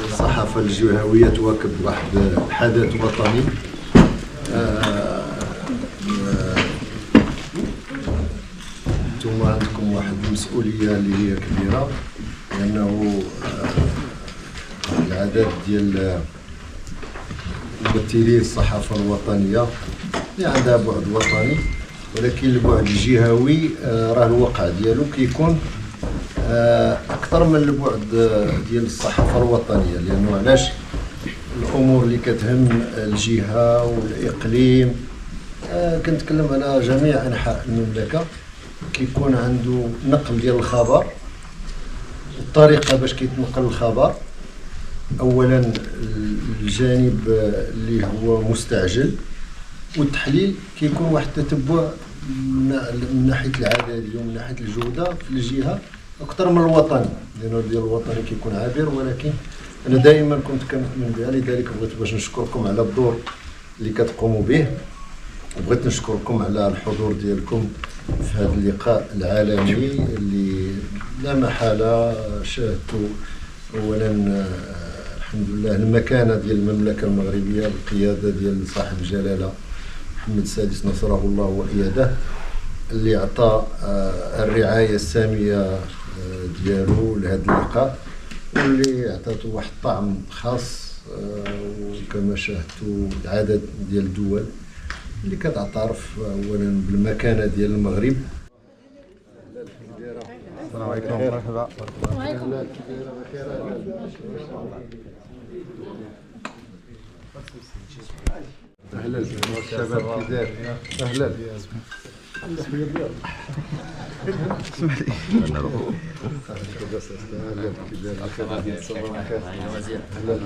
الصحافة الجهوية تواكب واحد الحدث وطني. انتم عندكم واحد المسؤولية اللي هي كبيرة، لأنه العدد ديال ممثلي الصحافة الوطنية اللي عندها بعد وطني، ولكن البعد الجهوي راه الوقع ديالو كيكون أكثر من البعد ديال الصحافة الوطنية. لأنه علاش؟ الأمور اللي كتهم الجهة والإقليم، كنتكلم على جميع أنحاء المملكة، كيكون عنده نقل ديال الخبر، الطريقة باش كيتنقل الخبر. أولا الجانب اللي هو مستعجل، والتحليل كيكون واحد التتبع من ناحية العددية ومن ناحية الجودة في الجهة أكثر من الوطني، لأنه ديال الوطني كيكون عابر. ولكن أنا دائما كنت كنؤمن بها، لذلك بغيت باش نشكركم على الدور اللي كتقوموا به، وبغيت نشكركم على الحضور ديالكم في هذا اللقاء العالمي اللي لا محالة شاهدتوا. أولا الحمد لله المكانة ديال المملكة المغربية بالقيادة ديال صاحب الجلالة محمد السادس نصره الله وإياده، اللي عطى الرعاية السامية ديالو لهذا اللقاء، واللي عطاته واحد الطعم خاص. وكما شاهدتوا عدد ديال الدول اللي كتعترف اولا بالمكانه ديال المغرب. السلام عليكم. مرحبا. اهلا الشباب كي داير؟ اهلا. اسمح لي. اهلا.